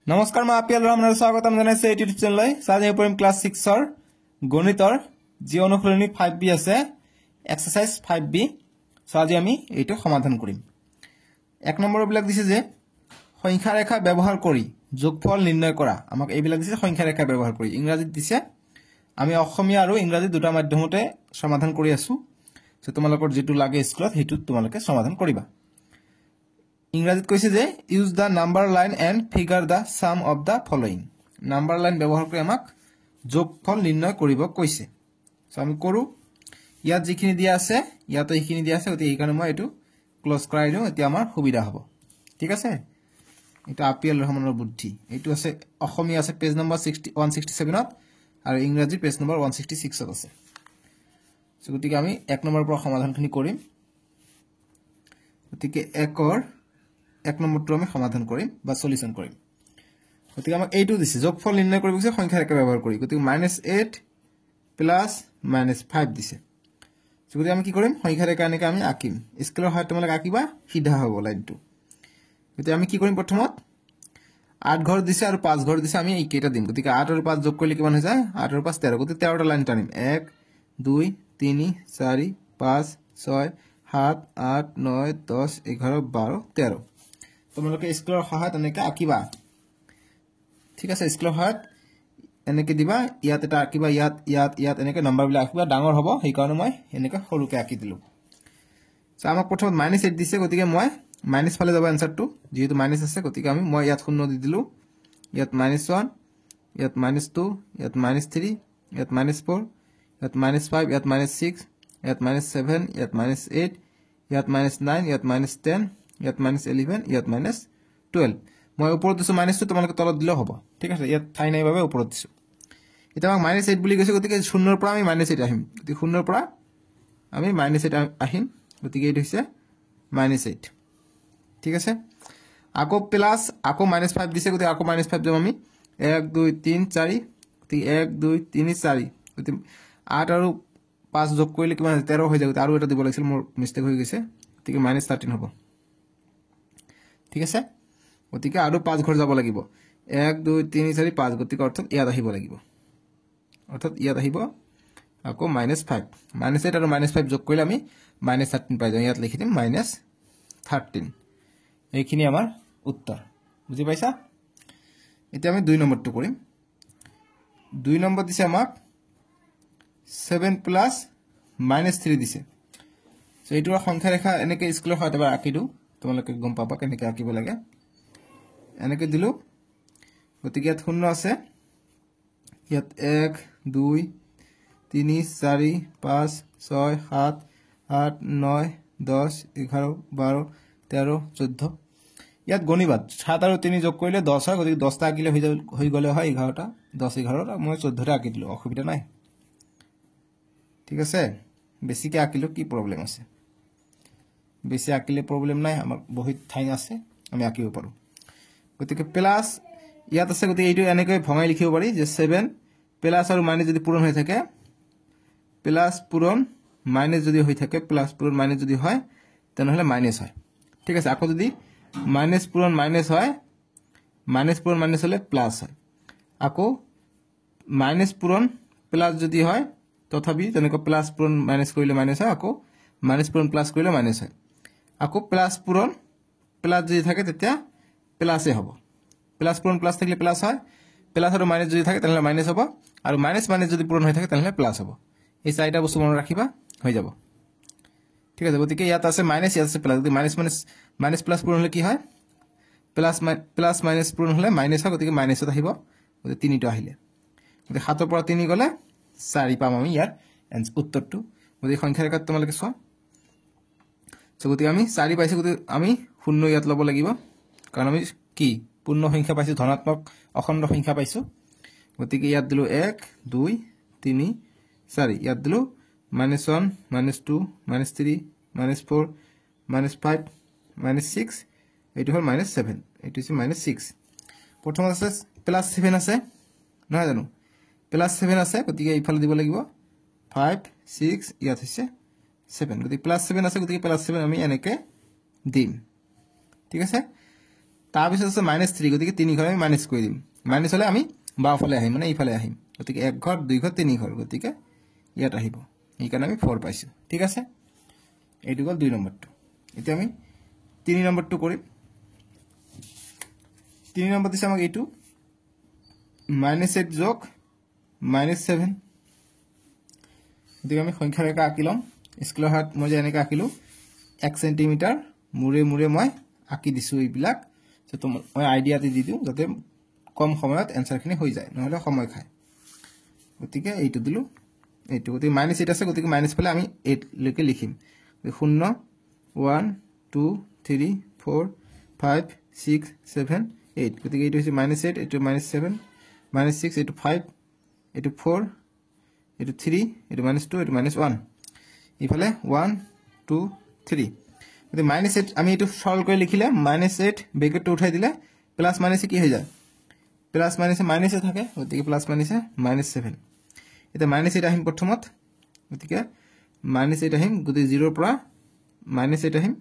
নমস্কাৰ মই আপিয়াল ৰহমানৰ স্বাগতম জনাইছো এই ইউটিউব চেনেললৈ সাজে পঢ়িম ক্লাস 6 ৰ গণিতৰ যি অনুশীলনী 5b আছে এক্সাৰসাইজ 5b সাজে আমি এইটো সমাধান কৰিম এক নম্বৰ বিলাক দিছে যে সংখ্যা ৰেখা ব্যৱহাৰ কৰি যোগফল নিৰ্ণয় কৰা আমাক এই বিলাক দিছে সংখ্যা ৰেখা ব্যৱহাৰ কৰি ইংৰাজীত দিছে আমি অসমীয়া আৰু ইংৰাজী দুটা মাধ্যমতে সমাধান কৰি আছো সো তোমালোকৰ যেটো লাগে স্কুলত হেতু তোমালোকে সমাধান কৰিবা ইংৰাজীত কৈছে যে use the number line and figure the sum of the following number line ব্যৱহাৰ কৰি আমাক যোগফল নিৰ্ণয় কৰিব কৈছে সো আমি কৰো ইয়াত যিখিনি দিয়া আছে ইয়াত এইখিনি দিয়া আছে অতি এই কাৰণে মই এটো ক্লোজ কৰাই দিও এতিয়া আমাৰ সুবিধা হ'ব ঠিক আছে এটা আপিএল ৰহমানৰ বুদ্ধি এটো আছে অসমীয়া আছে পেজ নম্বৰ 167 ত আৰু ইংৰাজী পেজ নম্বৰ 166 ত আছে সো গতিকে আমি এক নম্বৰৰ পৰা সমাধানখিনি কৰিম গতিকে এক নম্বৰটো আমি সমাধান কৰিম বা সলিউশন কৰিম গতিকে আমাক এইটো দিছে যোগফল নিৰ্ণয় কৰিব কৈছে সংখ্যা ৰেখা ব্যৱহাৰ কৰি গতিকে -8 প্লাস -5 দিছে গতিকে আমি কি কৰিম সংখ্যা ৰেখা এনেকৈ আমি আঁকিম স্কেলৰ সহায়ত তোমালোকে আঁকিবা সিধা হ'ব লাইনটো গতিকে আমি কি কৰিম প্ৰথমত 8 ঘৰ দিছে আৰু 5 ঘৰ দিছে আমি এই কেইটা দিম গতিকে 8 আৰু 5 যোগ কৰিলে কিমান হৈ যায় 8 আৰু 5 13 গতিকে 13টা লাইন টানিম 1 2 3 4 5 6 7 8 9 10 11 12 13 তোমালোকে স্কেলৰ সহায়ত এনেকৈ আঁকিবা ঠিক আছে স্কেলৰ সহায়ত এনেকৈ দিবা ইয়াত এটা আঁকিবা ইয়াত এনেকৈ নম্বৰ বিলাক আঁকিবা ডাঙৰ হ'ব সেই কাৰণে মই এনেকৈ সৰুকৈ আঁকি দিলো সো আমাক প্ৰথমত -8 দিছে গতিকে মই মাইনাস ফালে যাব আনসারটো যেহেতু মাইনাস আছে গতিকে আমি মই ইয়াত শূন্য দি দিলো ইয়াত -1 ইয়াত -2 ইয়াত -3 ইয়াত -4 ইয়াত -5 ইয়াত -6 ইয়াত -7 ইয়াত -8 ইয়াত -9 ইয়াত -10 ইয়াত -11 ইয়াত -12 মই ওপৰত দিছো -2 তোমালোকে তলত দিলে হ'ব ঠিক আছে ইয়াত ঠাই নাই বাবে ওপৰত দিছো এটা আমাক -8 বুলি কৈছে গতিকে শূন্যৰ পৰা আমি -8 আহিম গতিকে শূন্যৰ পৰা আমি -8 আহিম গতিকে এইটো হৈছে -8 ঠিক আছে আকৌ প্লাস আকৌ -5 দিছে গতিকে আকৌ -5 যাম আমি 1 2 3 4 গতিকে 1 2 3 4 গতিকে 8 আৰু 5 যোগ কৰিলে কিমান 13 হৈ যায় আৰু এটা দিব লাগিছিল মোৰ মিস্টেক হৈ গৈছে গতিকে -13 হ'ব ঠিক আছে গতিকে আৰু 5 ঘৰ যাব লাগিব 1 2 3 4 5 গতিকে অৰ্থাৎ ইয়াত আহিব লাগিব অৰ্থাৎ ইয়াত আহিব আকৌ -5 -8 আৰু -5 যোগ কৰিলে আমি -13 পাই যাম ইয়াত লিখি দিম -13 এইখিনি আমাৰ উত্তৰ বুজি পাইছা এতিয়া আমি 2 নম্বৰটো কৰিম 2 নম্বৰ দিছে আমাক 7 প্লাস -3 দিছে সো এইটো সংখ্যা ৰেখা এনেকৈ স্কেলৰ সহায়ত এবাৰ আঁকি দিও তোমালোকে গম পাবা কেনেকৈ আঁকিব লাগে এনেকৈ দিলো গতিকে ইয়াত শূন্য আছে ইয়াত 1 2 3 4 5 6 7 8 9 10 11 12 13 14 ইয়াত গণিবা 7 আৰু 3 যোগ কৰিলে 10 হয় গতিকে 10টা আঁকিলে হৈ গলে হয় 11টা 10 11টা মই 14টা আঁকি দিলো অসুবিধা নাই ঠিক আছে বেছিকৈ আঁকিলো কি প্ৰবলেম আছে বেছি আঁকিলে প্ৰবলেম নাই আমাৰ বহুত ঠাই আছে আমি আঁকিব পাৰো গতিকে প্লাস ইয়াত আছে গতিকে এইটো এনেকৈ ভঙাই লিখিব পাৰি যে 7 প্লাস আৰু মাইনাস যদি পূৰণ হৈ থাকে প্লাস পূৰণ মাইনাস যদি হৈ থাকে প্লাস পূৰণ মাইনাস যদি হয় তেনেহলে মাইনাস হয় ঠিক আছে আকৌ যদি মাইনাস পূৰণ মাইনাস হয় মাইনাস পূৰণ মাইনাস হলে প্লাস হয় আকৌ মাইনাস পূৰণ প্লাস যদি হয় তথাপি তেনেকৈ প্লাস পূৰণ মাইনাস কৰিলে মাইনাস হয় আকৌ মাইনাস পূৰণ প্লাস কৰিলে মাইনাস হয় আকৌ প্লাস পূৰণ প্লাস যদি থাকে তেতিয়া প্লাসে হ'ব প্লাস পূৰণ প্লাস থাকিলে প্লাস হয় প্লাস আৰু মাইনাস যদি থাকে তেনেহলে মাইনাস হ'ব আৰু মাইনাস মাইনাস যদি পূৰণ হৈ থাকে তেনেহলে প্লাস হ'ব এই চাৰিটা বস্তু মনত ৰাখিবা হৈ যাব ঠিক আছে গতিকে ইয়াত আছে মাইনাস ইয়াত আছে প্লাস মাইনাস প্লাস পূৰণ হলে কি হয় প্লাস মাইনাস পূৰণ হলে মাইনাস হয় গতিকে মাইনাসত আহিব গতিকে 3টো আহিলে গতিকে 7 ৰ পৰা 3 গলে 4 পাম আমি ইয়াৰ উত্তৰটো গতিকে সংখ্যা ৰেখাত তোমালোকে চোৱা গতিকে আমি 4 পাইছো গতিকে আমি শূন্য ইয়াত ল'ব লাগিব কাৰণ আমি কি পূৰ্ণ সংখ্যা পাইছো ধনাত্মক অখণ্ড সংখ্যা পাইছো গতিকে ইয়াত দিলো 1 2 3 4 ইয়াত দিলো -1 -2 -3 -4 -5 -6 এইটো হল -7 এইটো হৈছে -6 প্ৰথম আছে +7 আছে নহয় জানো +7 আছে গতিকে ইফালে দিব লাগিব 5 6 ইয়াত হৈছে 7 গতিকে +7 আছে গতিকে +7 আমি এনেকৈ দিম ঠিক আছে তাৰপিছত আছে -3 গতিকে 3 ঘৰ আমি মাইনাছ কৰি দিম মাইনাছ হ'লে আমি বাওঁফালে আহিম মানে এইফালে আহিম গতিকে 1 ঘৰ 2 ঘৰ 3 ঘৰ গতিকে ইয়াত আহিব এইকাৰণে আমি 4 পাইছোঁ ঠিক আছে এইটো গ'ল 2 নম্বৰটো এতিয়া আমি 3 নম্বৰটো কৰিম 3 নম্বৰ দিছে আমাক এইটো -8 যোগ -7 গতিকে আমি সংখ্যা ৰেখা আঁকি ল'ম স্কেলৰ হাত মই যে এনেকৈ আঁকিলোঁ 1 চেণ্টিমিটাৰ মূৰে মূৰে মই আঁকি দিছোঁ এইবিলাক মই আইডিয়াটো দি দিওঁ যাতে কম সময়ত এনচাৰখিনি হৈ যায় নহ'লে সময় খায় গতিকে এইটো দিলোঁ এইটো গতিকে -8 আছে গতিকে মাইনাছ ফালে আমি 8 লৈকে লিখিম 0 1 2 3 4 5 6 7 8 গতিকে এইটো হৈছে -8 এইটো -7 -6 এইটো 5 এইটো 4 এইটো 3 এইটো -2 এইটো -1 ইফালে 1 2 3 গতিকে -8 আমি এইটো সৰল কৰি লিখিলে -8 ব্ৰেকেটটো উঠাই দিলে প্লাছ মাইনাছে কি হৈ যায় প্লাছ মাইনাছে মাইনাছে থাকে গতিকে প্লাছ মাইনাছে -7 এতিয়া -8 আহিম প্ৰথমত গতিকে -8 আহিম গতিকে 0 পৰা -8 আহিম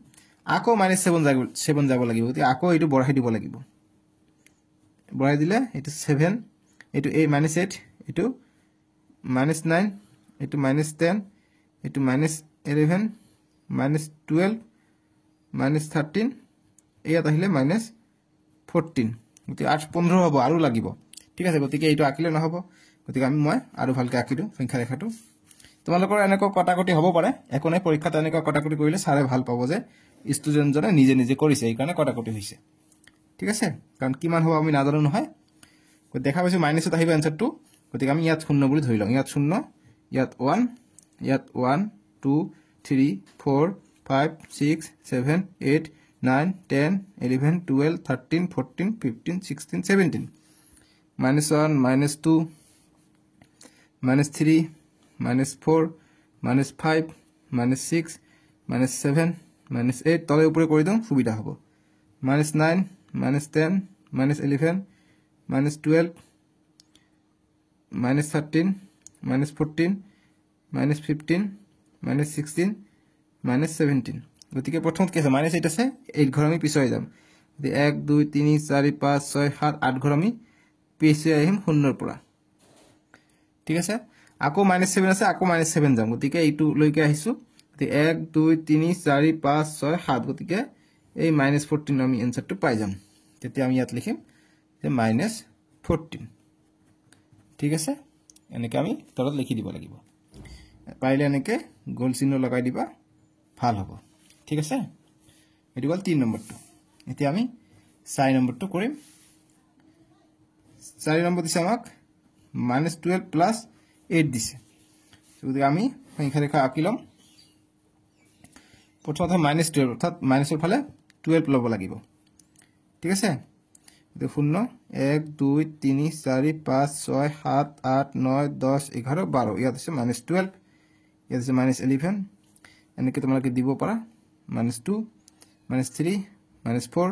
আকৌ -7 যাব লাগিব গতিকে আকৌ এইটো বঢ়াই দিব লাগিব বঢ়াই দিলে এইটো 7 এইটো -8 এইটো -9 এইটো -10 এইটো -11 -12 -13 ইয়াত আহিলে -14 গতিকে 8 15 হ'ব আৰু লাগিব ঠিক আছে গতিকে এইটো আঁকিলে নহ'ব গতিকে মই আৰু ভালকৈ আঁকি দিওঁ সংখ্যা ৰেখাটো তোমালোকৰ এনেকুৱা কটাকটি হ'ব পাৰে একো নাই পৰীক্ষাত এনেকুৱা কটাকটি কৰিলে ছাৰে ভাল পাব যে ষ্টুডেণ্টজনে নিজে নিজে কৰিছে এইকাৰণে কটাকটি হৈছে ঠিক আছে কাৰণ কিমান হ'ব আমি নাজানো নহয় দেখা পাইছোঁ -ত আহিব এনচাৰটো গতিকে আমি ইয়াত 0 বুলি ধৰি লওঁ ইয়াত 0 ইয়াত 1 ইয়াত 1 2 3 4 5 6 7 8 9 10 11 12 13 14 15 16 17 -1 -2 -3 -4 -5 -6 -7 -8 তলে উপৰে কৰি দিওঁ সুবিধা হ'ব -9 -10 -11 -12 -13 -14 -15 -16 -17 গতিকে প্ৰথমত কি আছে -8 আছে 8 ঘৰ আমি পিছুৱাই যাম 1 2 3 4 5 6 7 8 ঘৰ আমি পিছুৱাই আহিম 0 পৰা ঠিক আছে আকৌ -7 আছে আকৌ -7 যাম গতিকে এইটো লৈকে আহিছোঁ 1 2 3 4 5 6 7 গতিকে এই -14 আমি এনচাৰটো পাই যাম তেতিয়া আমি ইয়াত লিখিম যে -14 ঠিক আছে এনেকৈ আমি তলত লিখি দিব লাগিব পাৰিলে এনেকৈ গোল চিহ্ন লগাই দিবা ভাল হ'ব ঠিক আছে এইটো গ'ল 3 নম্বৰটো এতিয়া আমি 4 নম্বৰটো কৰিম 4 নম্বৰ দিছে আমাক -12 প্লাছ 8 দিছে গতিকে আমি সংখ্যা ৰেখা আঁকি ল'ম প্ৰথমতে -12 অৰ্থাৎ মাইনাছৰ ফালে 12 ল'ব লাগিব ঠিক আছে 0 1 2 3 4 5 6 7 8 9 10 11 12 ইয়াত আছে -12 ইয়াত আছে -11 এনেকৈ তোমালোকে দিব পাৰা -2 -3 -4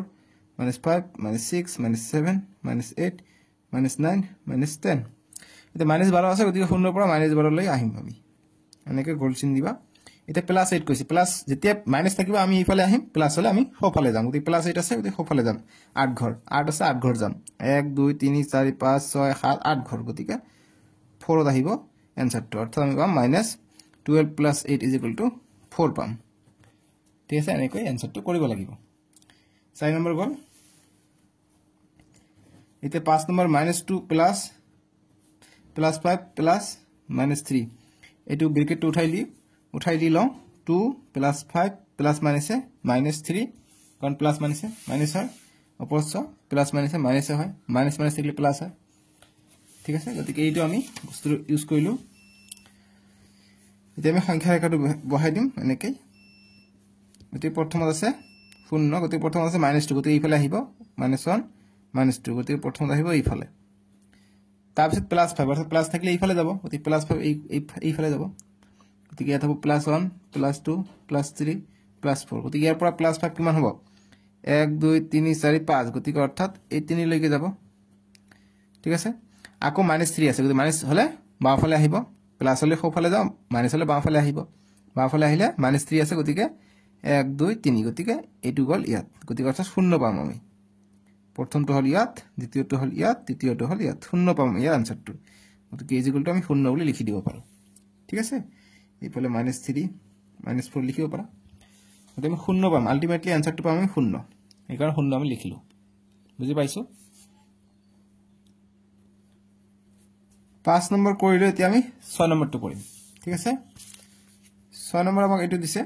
-5 -6 -7 -8 -9 -10 এতিয়া -12 আছে গতিকে 0 পৰা -12 লৈ আহিম আমি এনেকৈ গোল চিন দিবা এতিয়া +8 কৈছে প্লাছ যেতিয়া মাইনাছ থাকিব আমি এইফালে আহিম প্লাছ হ'লে আমি সোঁফালে যাম গতিকে +8 আছে গতিকে সোঁফালে যাম 8 ঘৰ 8 আছে 8 ঘৰ যাম 1 2 3 4 5 6 7 8 ঘৰ গতিকে 4ত আহিব এনচাৰটো অৰ্থাৎ আমি পাম -12 + 8 = 4 পাম ঠিক আছে এনেকৈ এনচাৰটো কৰিব লাগিব 4 নম্বৰ গ'ল এতিয়া 5 নম্বৰ -2 প্লাছ +5 প্লাছ -3 এইটো ব্ৰেকেটটো উঠাই দি লওঁ 2 + 5 প্লাছ মাইনাছে -3 কাৰণ প্লাছ মাইনাছে মাইনাছ হয় অপৰচ প্লাছ মাইনাছে মাইনাছে হয় মাইনাছ মাইনাছ থাকিলে প্লাছ হয় ঠিক আছে গতিকে এইটো আমি বস্তুটো ইউজ কৰিলোঁ এতিয়া আমি সংখ্যা ৰেখাটো বহাই দিম এনেকৈ গতিকে প্ৰথমত আছে 0 গতিকে প্ৰথমত আছে -2 গতিকে এইফালে আহিব -1 -2 গতিকে প্ৰথমত আহিব এইফালে তাৰপিছত +5 অৰ্থাৎ প্লাছ থাকিলে এইফালে যাব গতিকে +5 এইফালে যাব গতিকে ইয়াত হ'ব +1 +2 +3 +4 গতিকে ইয়াৰ পৰা +5 কিমান হ'ব 1 2 3 4 5 গতিকে অৰ্থাৎ এই 3 লৈকে যাব ঠিক আছে আকৌ -3 আছে গতিকে মাইনাছ হ'লে বাওঁফালে আহিব প্লাছ হ'লে সোঁফালে যাম মাইনাছ হ'লে বাওঁফালে আহিব বাওঁফালে আহিলে -3 আছে গতিকে 1 2 3 গতিকে এইটো গ'ল ইয়াত গতিকে অৰ্থাৎ 0 পাম আমি প্ৰথমটো হল ইয়াত দ্বিতীয়টো হল ইয়াত তৃতীয়টো হল ইয়াত 0 পাম ইয়াৰ আনসাৰটো গতিকে ইজ ইকুয়াল টু আমি 0 বুলি লিখি দিব পাৰো ঠিক আছে এইফালে -3 -4 লিখিব পাৰা গতিকে আমি 0 পাম আলটিমেটলি আনসাৰটো পাম আমি 0 এই কাৰণ 0 আমি লিখিলো বুজি পাইছো 5 নম্বৰ কৰিলে এতিয়া আমি 6 নম্বৰটো কৰিম ঠিক আছে 6 নম্বৰ আমাক এটো দিছে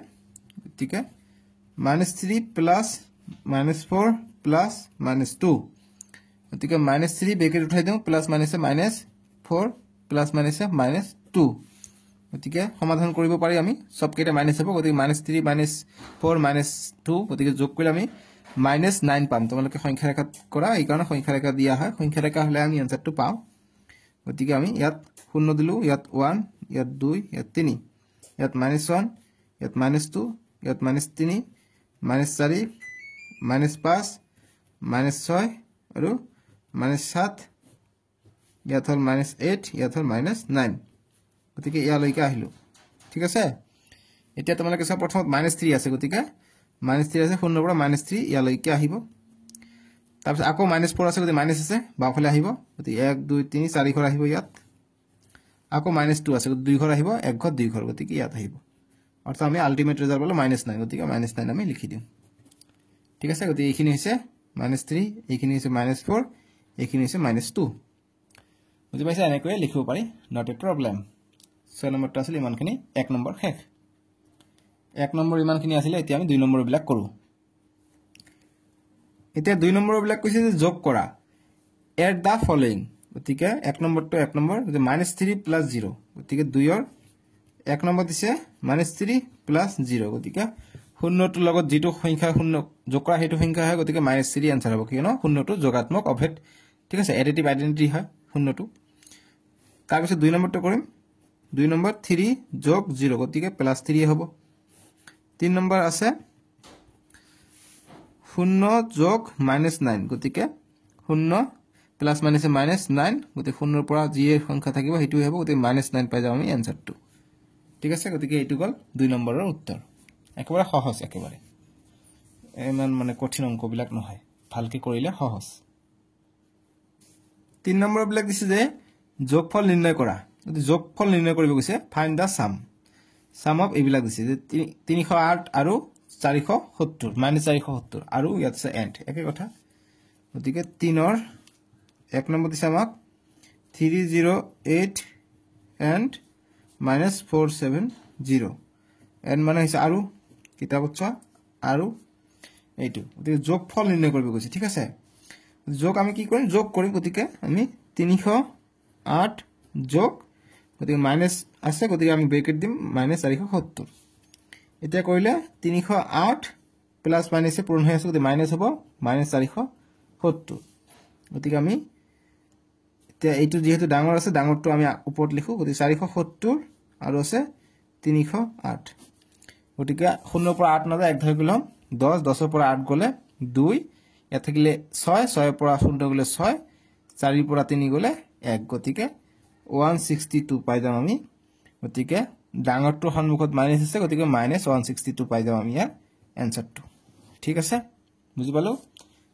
গতিকে -3 প্লাস -4 প্লাস -2 গতিকে -3 ব্ৰেকেট উঠাই দিও প্লাস মাইনাসে -4 প্লাস মাইনাসে -2 গতিকে সমাধান কৰিব পাৰি আমি সব কেইটা মাইনাস হ'ব গতিকে -3 -4 -2 গতিকে যোগ কৰিলে আমি -9 পাম তোমালোকে সংখ্যা ৰেখা কৰা এই কাৰণে সংখ্যা ৰেখা দিয়া হয় সংখ্যা ৰেখা হলে আমি আনসারটো পাও গতিকে আমি ইয়াত 0 দিলু ইয়াত 1 ইয়াত 2 ইয়াত 3 ইয়াত -1 ইয়াত -2 ইয়াত -3 -4 -5 -6 আৰু -7 ইয়াত হল -8 ইয়াত হল -9 গতিকে ইয়ালৈকে আহিলো ঠিক আছে এতিয়া তোমালোকে সব প্ৰথম -3 আছে গতিকে -3 আছে 0 পৰা -3 ইয়ালৈকে আহিব তাৰপিছত আকৌ -4 আছে গতিকে মাইনাস আছে বাওফালে আহিব গতিকে 1 2 3 4 ঘৰ আহিব ইয়াত আকৌ -2 আছে গতিকে 2 ঘৰ আহিব 1 ঘৰ 2 ঘৰ গতিকে ইয়াত আহিব অৰ্থাৎ আমি আলটিমেট ৰিজাল্ট পালো -9 গতিকে -9 আমি লিখি দিম ঠিক আছে গতিকে এইখিনি হৈছে -3 এইখিনি হৈছে -4 এইখিনি হৈছে -2 বুজি পাইছা এনেকৈ লিখিব পাৰি নট এ প্ৰবলেম 6 নম্বৰটো আছিল ইমানখিনি 1 নম্বৰ শেষ 1 নম্বৰ ইমানখিনি আছিল এতিয়া আমি 2 নম্বৰ বিলাক কৰো এতিয়া 2 নম্বৰ বিলাক কৈছে যে যোগ কৰা এড দা ফলোইং গতিকে 1 নম্বৰটো 1 নম্বৰ যে -3 + 0 গতিকে 2 ৰ 1 নম্বৰ দিছে -3 + 0 গতিকে 0 ৰ লগত যেটো সংখ্যা 0 যোগ কৰা হেতু সংখ্যা হয় গতিকে -3 আনসাৰ হ'ব কিয়নো 0 টো যোগাত্মক অভেদ ঠিক আছে এডিটিভ আইডেন্টিটি হয় 0 টো তাৰ পিছত 2 নম্বৰটো কৰিম 2 নম্বৰ 3 যোগ 0 গতিকে +3 হ'ব 3 নম্বৰ আছে 0 যোগ -9 গতিকে 0 প্লাস মাইনাসে -9 গতিকে 0 ৰ পৰা যি সংখ্যা থাকিব হেতু হ'ব গতিকে -9 পাই যাম আমি আনসারটো ঠিক আছে গতিকে এইটো গল 2 নম্বৰৰ উত্তৰ একেবাৰে সহজ একেবাৰে এমান মানে কঠিন অংক বিলাক নহয় ভালকে কৰিলে সহজ 3 নম্বৰ বিলাক দিছে যে যোগফল নিৰ্ণয় কৰা যদি যোগফল নিৰ্ণয় কৰিব গৈছে ফাইন্ড দা সাম অফ এইবিলাক দিছে যে 308 আৰু 470 -470 আৰু ইয়াত আছে এন্ড একে কথা গতিকে 3 ৰ 1 নম্বৰ দিছে আমাক 308 and -470 এন্ড মানে হৈছে আৰু কিতাপত চোৱা আৰু এইটো গতিকে যোগফল নিৰ্ণয় কৰিব গৈছে ঠিক আছে যোগ আমি কি কৰিম যোগ কৰিম গতিকে আমি 308 যোগ গতিকে মাইনাস আছে গতিকে আমি ব্ৰেকেট দিম -470 এতিয়া কৰিলে 308 প্লাস মাইনাসে পূৰণ হৈ আছে গতিকে মাইনাস হ'ব -470 গতিকে আমি এতিয়া এইটো যেহেতু ডাঙৰ আছে ডাঙৰটো আমি ওপৰত লিখো গতিকে 470 আৰু আছে 308 গতিকে 0 পৰা 8 নাযায় এক ধৰি গলম 10 10 ৰ পৰা 8 গলে 2 ইয়াত থাকিলে 6 6 ৰ পৰা 0 গলে 6 4 ৰ পৰা 3 গলে 1 গতিকে 162 পাই যাম আমি গতিকে ডাঙৰটো সন্মুখত মাইনাস আছে গতিকে -162 পাই যাম আমি ইয়াৰ আনসাৰটো ঠিক আছে বুজি পালো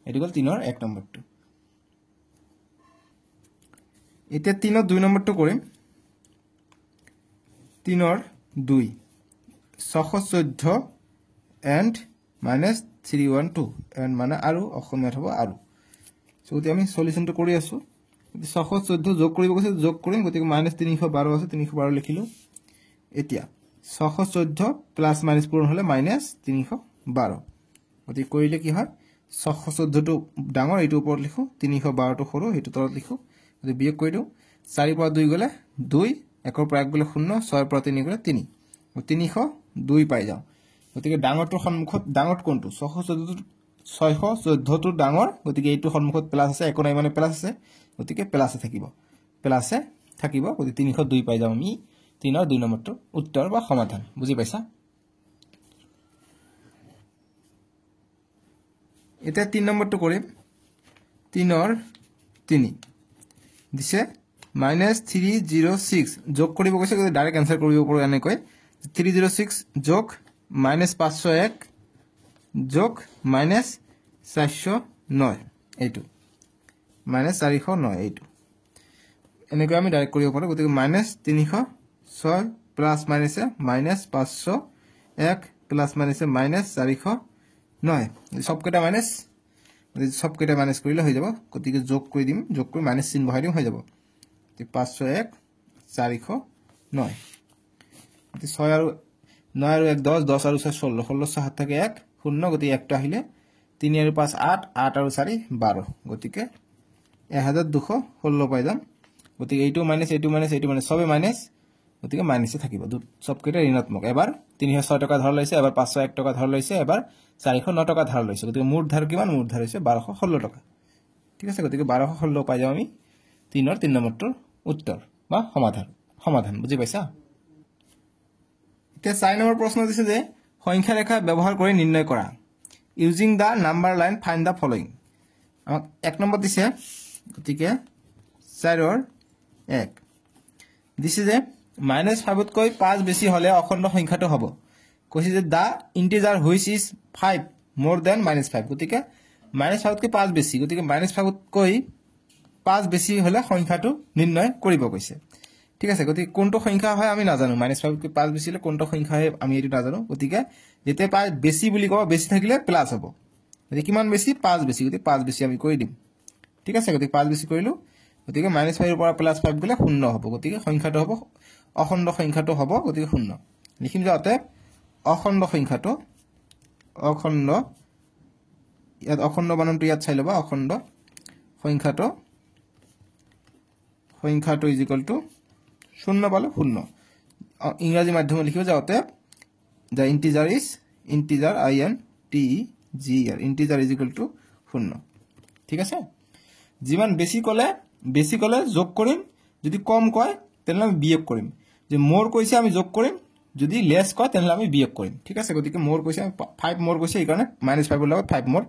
এটো গল 3 ৰ 1 নম্বৰটো এতিয়া 3 ৰ 2 নম্বৰটো কৰিম 3 ৰ 2 614 and -312 and মানে আৰু অসমীয়াত হ'ব আৰু সো আমি সলিউশনটো কৰি আছো 614 যোগ কৰিব কৈছে যোগ কৰিম গতিকে -312 আছে 312 লিখিলো এতিয়া 614 প্লাস মাইনাস পূৰণ হলে -312 গতিকে কৰিলে কি হয় 614 টো ডাঙৰ এইটো ওপৰত লিখো 312 টো সৰু হেতু তলত লিখো গতিকে বিয়োগ কৰি দিও 4 ৰ পৰা 2 গলে 2 1 ৰ পৰা 1 গলে 0 6 ৰ পৰা 3 গলে 3 302 পাই যাও গতিকে ডাঙৰটো সন্মুখত ডাঙৰ কোনটো 614 টো ডাঙৰ গতিকে এইটো সন্মুখত প্লাস আছে একো নাই মানে প্লাস আছে গতিকে প্লাসে থাকিব গতিকে 302 পাই যাম আমি 3 ৰ 2 নম্বৰটো উত্তৰ বা সমাধান বুজি পাইছা এতিয়া 3 নম্বৰটো কৰিম 3 ৰ 3 দিছে -306 যোগ কৰিব কৈছে গতিকে ডাইৰেক্ট আনসাৰ কৰিব পাৰো এনেকৈ 306 যোগ -501 যোগ -409 এইটো মাইনাছ 409 এইটো এনেকৈ আমি ডাইৰেক্ট কৰিব পাৰোঁ গতিকে মাইনাছ 306 প্লাছ মাইনাছে মাইনাছ 501 প্লাছ মাইনাছে মাইনাছ 409 সবকেইটা মাইনাছ সবকেইটা মাইনাছ কৰিলে হৈ যাব গতিকে যোগ কৰি দিম যোগ কৰি মাইনাছ চিহ্ন বহাই দিম হৈ যাব 501 409 6 আৰু 9 আৰু 1 10 10 আৰু 6 16 16 7 থাকে 1 0 গতিকে 1 টো আহিলে 3 আৰু 5 8 8 আৰু 4 12 গতিকে 1216 পাই যাম গতিকে এইটো মাইনাছ সবে মাইনাছ গতিকে মাইনাছে থাকিব সবকেইটা ঋণাত্মক এবাৰ 306 টকা ধাৰ লৈছে এবাৰ 501 টকা ধাৰ লৈছে এবাৰ 409 টকা ধাৰ লৈছে গতিকে মূৰ ধাৰ কিমান মূৰ ধাৰ হৈছে 1216 টকা ঠিক আছে গতিকে 1216 পাই যাম আমি 3 নম্বৰটোৰ উত্তৰ বা সমাধান বুজি পাইছা এতিয়া 4 নম্বৰ প্ৰশ্ন দিছে যে সংখ্যা ৰেখা ব্যৱহাৰ কৰি নিৰ্ণয় কৰা using the number line find the following আমাক 1 নম্বৰ দিছে গতিকে 4 ৰ 1 দিছে যে -5 তকৈ 5 বেছি হলে অখণ্ড সংখ্যাটো হ'ব কৈছে যে দা ইন্টিজাৰ হুইচ ইজ 5 মোৰ দেন -5 গতিকে -5 তকৈ 5 বেছি গতিকে -5 তকৈ 5 বেছি হলে সংখ্যাটো নিৰ্ণয় কৰিব কৈছে ঠিক আছে গতিকে কোনটো সংখ্যা হয় আমি নাজানো -5 তকৈ 5 বেছি হলে কোনটো সংখ্যা হয় আমি এটো নাজানো গতিকে যেতে 5 বেছি বুলি কব বেছি থাকিলে প্লাস হ'ব গতিকে কিমান বেছি 5 বেছি গতিকে 5 বেছি আমি কৰি দিম ঠিক আছে গতিকে 5 বেছি কৰিলো গতিকে -5 ৰ পৰা +5 গলে 0 হ'ব গতিকে সংখ্যাটো হ'ব অখণ্ড সংখ্যাটো হ'ব গতিকে 0 লিখিম যাতে অখণ্ড সংখ্যাটো ইয়াত অখণ্ড বানানটো ইয়াত চাই লবা অখণ্ড সংখ্যাটো ইজ ইকুয়াল টু 0 পালো 0 ইংৰাজী মাধ্যমে লিখিব যাতে the integer is integer integer is equal to 0 ঠিক আছে যিমান বেছি কলে যোগ কৰিম যদি কম কয় তেনলে আমি বিয়োগ কৰিম যে মোৰ কইছে আমি যোগ কৰিম যদি লেস কয় তেনলে আমি বিয়োগ কৰিম ঠিক আছে গতিকে মোৰ কইছে 5 মোৰ কইছে এই কাৰণে -5 ৰ লগত 5 মোৰ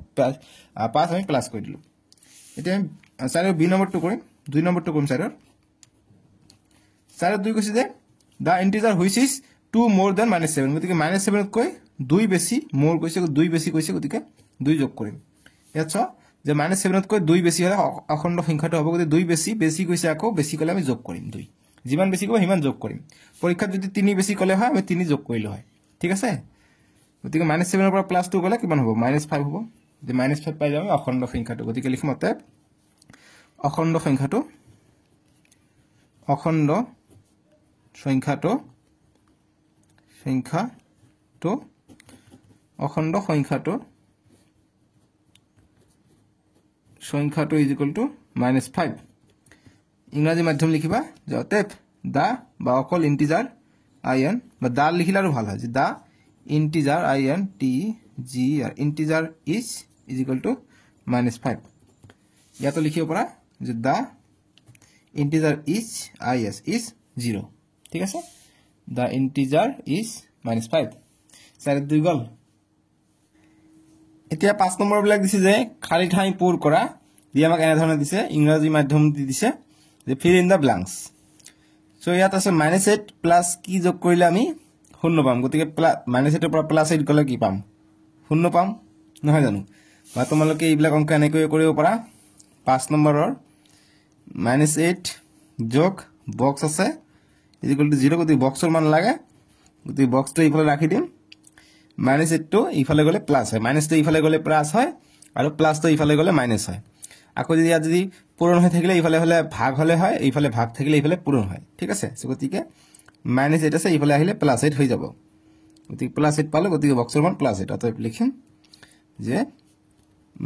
5 আমি প্লাস কৰি দিলো এতিয়া আমি 4 ৰ বি নম্বৰটো কৰিম 2 নম্বৰটো কৰিম 4 ৰ 2 কৈছে যে the integer which is 2 more than -7 গতিকে -7 তকৈ 2 বেছি মোর কইছে 2 বেছি কইছে গতিকে 2 যোগ কৰিম ইয়াত চ যে -7 তকৈ 2 বেছি হলে অখণ্ড সংখ্যাটো হ'ব গতিকে 2 বেছি কইছে আকৌ বেছি কলে আমি যোগ কৰিম 2 যিমান বেছি কব হিমান যোগ কৰিম পৰীক্ষাত যদি 3 বেছি কলে হয় আমি 3 যোগ কৰিলো হয় ঠিক আছে গতিকে -7 ৰ পৰা +2 গলে কিমান হ'ব -5 হ'ব যে -5 পাই যাম অখণ্ড সংখ্যাটো গতিকে লিখিম অতে অখণ্ড সংখ্যাটো অখণ্ড সংখ্যাটো ইজ ইকুয়াল টু -5 ইংৰাজী মাধ্যম লিখিবা যাতে দা বা অকল ইন্টিজাৰ in বা দা লিখিলে আৰু ভাল হয় যে the integer in t g আৰ ইন্টিজাৰ is equal to -5 ইয়াতো লিখিব পাৰা যে দা ইন্টিজাৰ is 0 ঠিক আছে দা ইন্টিজাৰ is -5 চাৰে 2 গল এতিয়া 5 নম্বৰ বিলাক দিছে যে খালি ঠাই পূৰ কৰা দি আমাক এনে ধৰণে দিছে ইংৰাজী মাধ্যম দি দিছে যে fill in the blanks so ইয়াত আছে -8 প্লাস কি যোগ কৰিলে আমি 0 পাম গতিকে -8 ৰ পৰা +8 গলে কি পাম 0 পাম নহয় জানো বা তোমালোকে এইবিলাক অংক এনেকৈ কৰিব পাৰা 5 নম্বৰৰ -8 যোগ বক্স আছে = 0 গতিকে বক্সৰ মান লাগে গতিকে বক্সটো ইফালে ৰাখি দিম -8 টো ইফালে গলে প্লাস হয় -টো ইফালে গলে প্লাস হয় আৰু প্লাসটো ইফালে গলে মাইনাস হয় আকৌ যদি পূৰণ হৈ থাকিলে ইফালে হলে ভাগ হলে হয় ইফালে ভাগ থাকিলে ইফালে পূৰণ হয় ঠিক আছে সো গতিকে -8 আছে ইফালে আহিলে +8 হৈ যাব গতিকে +8 পালো গতিকে বক্সৰ মান +8 অতএব লিখিম যে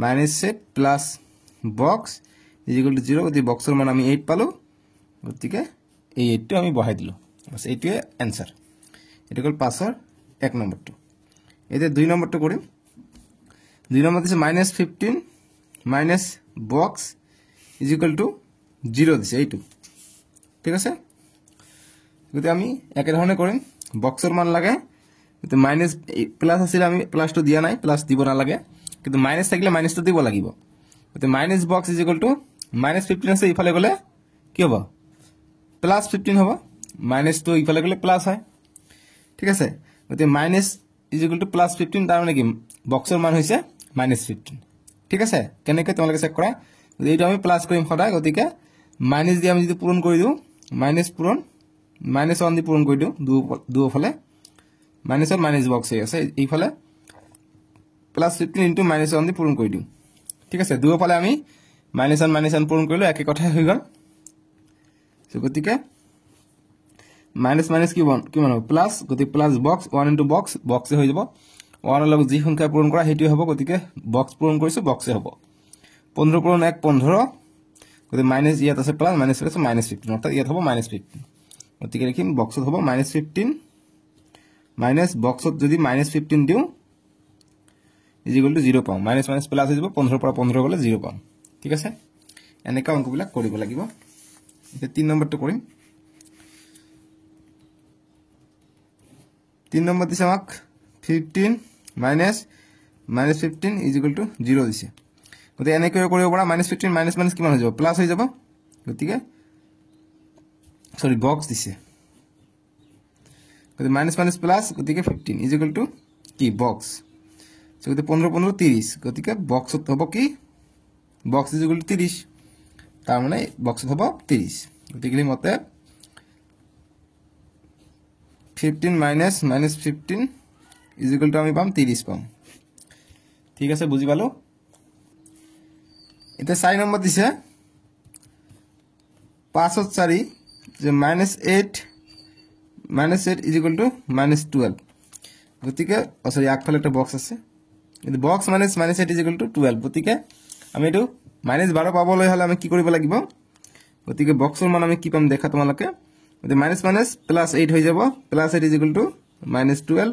-8 প্লাস বক্স = 0 গতিকে বক্সৰ মান আমি 8 পালো গতিকে এই 8 টো আমি বহাই দিলো বাস এইটোৱে आंसर এটা গল 5 ৰ 1 নম্বৰটো এতে 2 নম্বৰটো কৰিম 2 নম্বৰ দিছে -15 মাইনাস বক্স = 0 দিছে এইটো ঠিক আছে গতিকে আমি একে ধৰণে কৰিম বক্সৰ মান লাগে গতিকে মাইনাস প্লাস আছিল আমি প্লাসটো দিয়া নাই প্লাস দিব না লাগে কিন্তু মাইনাস থাকিলে মাইনাসটো দিব লাগিব গতিকে মাইনাস বক্স = -15 আছে ইফালে গলে কি হ'ব +15 হ'ব মাইনাসটো ইফালে গলে প্লাস হয় ঠিক আছে গতিকে মাইনাস = +15 তাৰ মানে কি বক্সৰ মান হৈছে -15 ঠিক আছে কেনেকৈ তোমালোকে চেক কৰা এইটো আমি প্লাস কৰিম সদায় গতিকে মাইনাস দি আমি যদি পূৰণ কৰি দিওঁ মাইনাস পূৰণ -1 দি পূৰণ কৰি দিওঁ দুফালে মাইনাসত মাইনাস বক্স আছে এইফালে +15 ইনটু -1 দি পূৰণ কৰি দিওঁ ঠিক আছে দুফালে আমি -1 পূৰণ কৰিলো একে কথা হৈ গল সো গতিকে মাইনাস কিমান হ'ব প্লাস গতিকে প্লাস বক্স 1 ইনটু বক্সে হৈ যাব 1 লগত যি সংখ্যা পূৰণ কৰা হেতু হ'ব গতিকে বক্স পূৰণ কৰিছো বক্সে হ'ব 15 পূৰণ 1 15 গতিকে মাইনাস ইয়াত আছে প্লাস মাইনাস আছে -15 অৰ্থাৎ ইয়াত হ'ব -15 গতিকে লিখিম বক্সত হ'ব -15 মাইনাস বক্সত যদি -15 দিও ইজ ইকুয়াল টু 0 পাম মাইনাস মাইনাস প্লাস হৈ যাব 15 পৰা 15 গলে 0 পাম ঠিক আছে এনেকা অংকবিলাক কৰিব লাগিব এটা 3 নম্বৰটো কৰিম 3 নম্বৰ দিছে আমাক 15 মাইনাস -15 ইজ ইকুয়াল টু 0 দিছে গতিকে এনেকৈ কৰিব পৰা -15 মাইনাস মাইনাস কিমান হৈ যাব প্লাস হৈ যাব গতিকে সরি বক্স দিছে গতিকে মাইনাস মাইনাস প্লাস গতিকে 15 ইজ ইকুয়াল টু কি বক্স সো গতিকে 15 15 30 গতিকে বক্সত হ'ব কি বক্স ইজ ইকুয়াল টু 30 তার মানে বক্সত হ'ব 30 গতিকে মতে 15 মাইনাস -15 ইজ ইকুয়াল টু আমি পাম 30 পাম ঠিক আছে বুঝি পালো এটা 4 নম্বৰ দিছে 5 4 যে -8 ইজ ইকুয়াল টু -12 গতিকে সরি আগফালে একটা বক্স আছে কিন্তু বক্স -8 ইজ ইকুয়াল টু 12 গতিকে আমি এটো -12 পাবলৈ হলে আমি কি কৰিব লাগিব গতিকে বক্সৰ মান আমি কি পাম দেখা তোমালোকে গতিকে +8 হৈ যাব +8 ইজ ইকুয়াল টু -12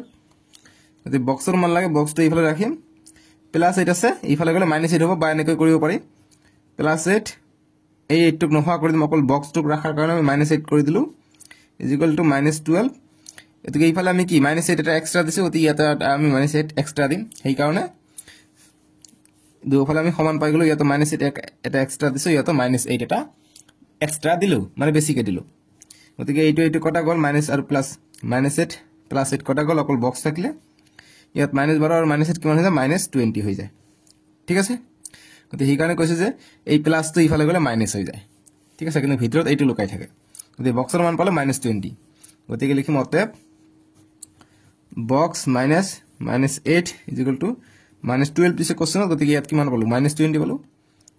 গতিকে বক্সৰ মান লাগে বক্সটো এইফালে ৰাখিম +8 আছে এইফালে গলে -8 হ'ব বা এনেকৈ কৰিব পাৰি +8 এই 8 টুক নহা কৰি দিম অকল বক্স টুক ৰাখাৰ কাৰণে আমি -8 কৰি দিলো ইজ ইকুয়াল টু -12 এতকে এইফালে আমি কি -8 এটা এক্সট্ৰা দিছো অতি ইয়াতে আমি -8 এক্সট্ৰা দিম সেই কাৰণে দুফালে আমি সমান পাই গলো ইয়াতে -8 এটা এক্সট্ৰা দিছো ইয়াতে -8 এটা এক্সট্ৰা দিলো মানে বেছিকে দিলো গতিকে এইটো কটা গল মাইনাস আৰু প্লাস -8 +8 কটা গল অকল বক্স থাকিলে ইয়াত -12 আৰু -8 কিমান হৈ যায় -20 হৈ যায় ঠিক আছে গতিকে এই কাৰণে কৈছে যে এই প্লাসটো ইফালে গলে মাইনাস হৈ যায় ঠিক আছে কিন্তু ভিতৰত এইটো লুকাই থাকে গতিকে বক্সৰ মান পালে -20 গতিকে লিখিম অতএব বক্স -8 ইজ ইকুয়াল টু -12 দিছে কোশ্চেনত গতিকে ইয়াত কিমান পালো -20 পালো